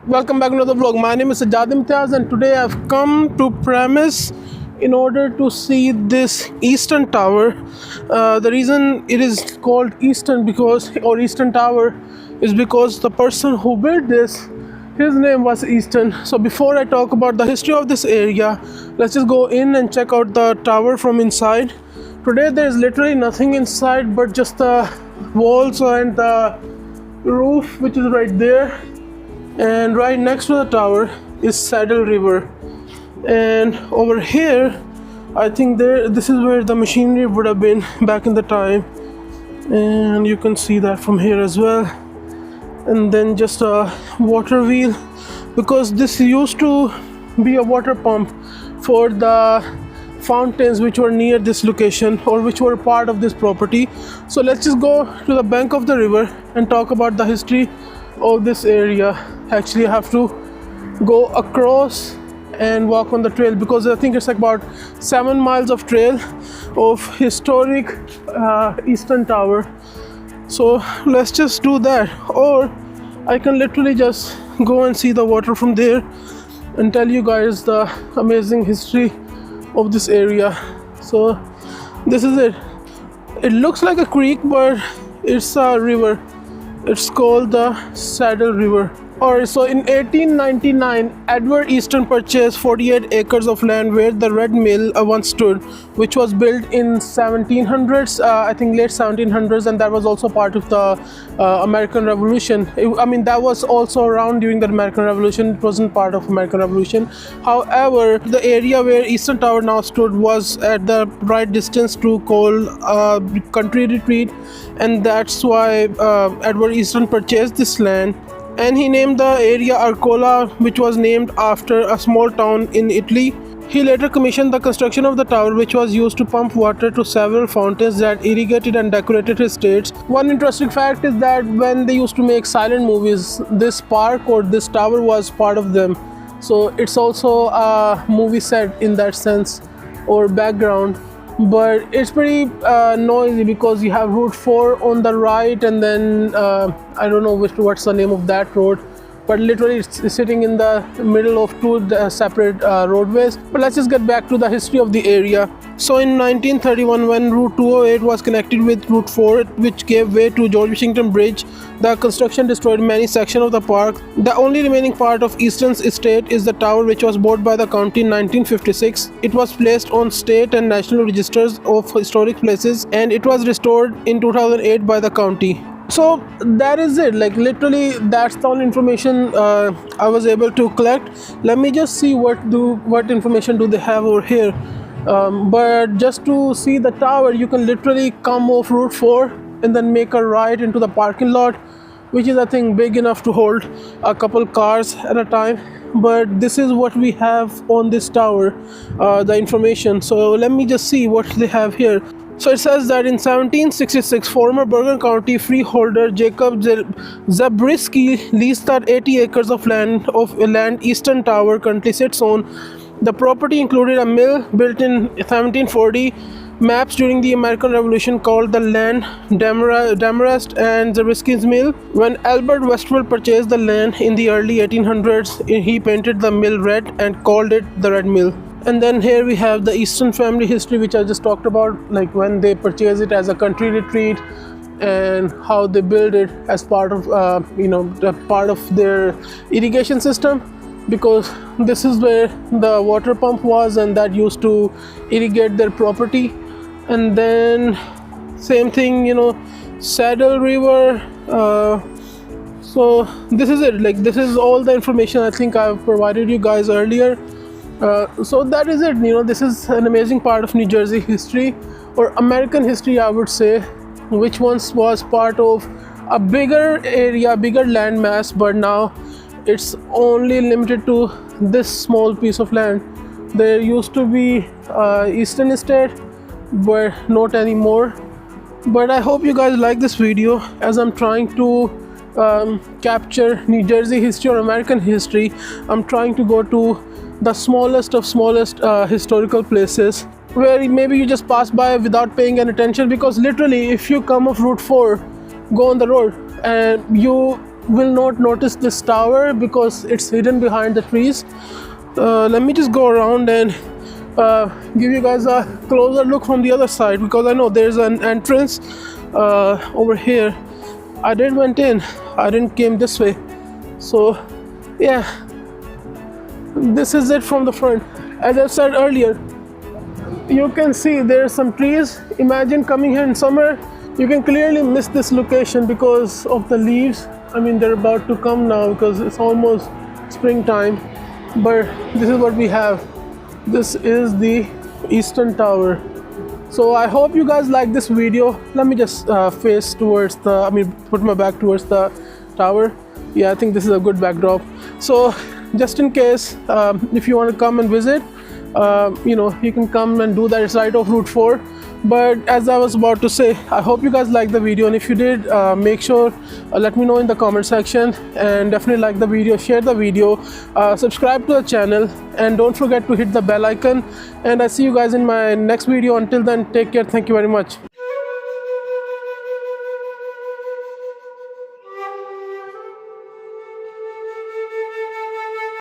Welcome back to another vlog. My name is SAJJAD IMTIAZ and today I've come to Paramus in order to see this Easton Tower. The reason it is called Easton Easton Tower is because the person who built this, his name was Easton. So before I talk about the history of this area, let's just go in and check out the tower from inside. Today there is literally nothing inside but just the walls and the roof, which is right there. And right next to the tower is Saddle River, and over here I think this is where the machinery would have been back in the time, and you can see that from here as well. And then just a water wheel, because this used to be a water pump for the fountains which were near this location or which were part of this property. So let's just go to the bank of the river and talk about the history of this area. Actually I have to go across and walk on the trail, because I think it's like about 7 miles of trail of historic Easton Tower. So let's just do that, or I can literally just go and see the water from there and tell you guys the amazing history of this area. So this is it. It looks like a creek, but it's a river. It's called the Saddle River. Alright, so in 1899, Edward Easton purchased 48 acres of land where the Red Mill once stood, which was built in 1700s, I think late 1700s, and that was also part of the American Revolution. I mean, that was also around during the American Revolution. It wasn't part of American Revolution. However, the area where Easton Tower now stood was at the right distance to call country retreat, and that's why Edward Easton purchased this land. And he named the area Arcola, which was named after a small town in Italy. He later commissioned the construction of the tower, which was used to pump water to several fountains that irrigated and decorated his estates. One interesting fact is that when they used to make silent movies, this park or this tower was part of them. So it's also a movie set in that sense, or background. But it's pretty noisy because you have Route 4 on the right, and then I don't know what's the name of that road, but literally it's sitting in the middle of two separate roadways. But let's just get back to the history of the area. So in 1931, when Route 208 was connected with Route 4, which gave way to George Washington Bridge, the construction destroyed many sections of the park. The only remaining part of Easton's estate is the tower, which was bought by the county in 1956. It was placed on state and national registers of historic places, and it was restored in 2008 by the county. So that is it. Like literally that's the only information I was able to collect. Let me just see what information do they have over here. But just to see the tower, you can literally come off Route 4 and then make a right into the parking lot, which is I think big enough to hold a couple cars at a time. But this is what we have on this tower, the information. So let me just see what they have here. So it says that in 1766, former Bergen County freeholder Jacob Zabriskie leased that 80 acres of land Easton Tower currently sits on. The property included a mill built in 1740, maps during the American Revolution called the land Demarest and Zabriskie's Mill. When Albert Westwell purchased the land in the early 1800s, he painted the mill red and called it the Red Mill. And then here we have the Easton family history, which I just talked about, like when they purchased it as a country retreat and how they built it as part of part of their irrigation system, because this is where the water pump was and that used to irrigate their property. And then same thing, Saddle River. So this is it. Like this is all the information I think I've provided you guys earlier. So that is it. This is an amazing part of New Jersey history, or American history I would say, which once was part of a bigger area, bigger land mass, but now it's only limited to this small piece of land. There used to be Eastern Estate, but not anymore. But I hope you guys like this video, as I'm trying to capture New Jersey history or American history. I'm trying to go to the smallest of smallest historical places where maybe you just pass by without paying any attention, because literally if you come off Route 4, go on the road and you will not notice this tower because it's hidden behind the trees. Let me just go around and give you guys a closer look from the other side, because I know there's an entrance over here. I didn't went in, I didn't came this way. So yeah, this is it from the front. As I said earlier, you can see there's some trees. Imagine coming here in summer, you can clearly miss this location because of the leaves. I mean, they're about to come now because it's almost springtime, but this is what we have. This is the Easton Tower. So I hope you guys like this video. Let me just face towards put my back towards the tower. Yeah, I think this is a good backdrop. So just in case, if you want to come and visit, you can come and do that. It's right off Route 4. But as I was about to say, I hope you guys liked the video, and if you did, make sure let me know in the comment section, and definitely like the video, share the video, subscribe to the channel, and don't forget to hit the bell icon. And I see you guys in my next video. Until then, take care. Thank you very much.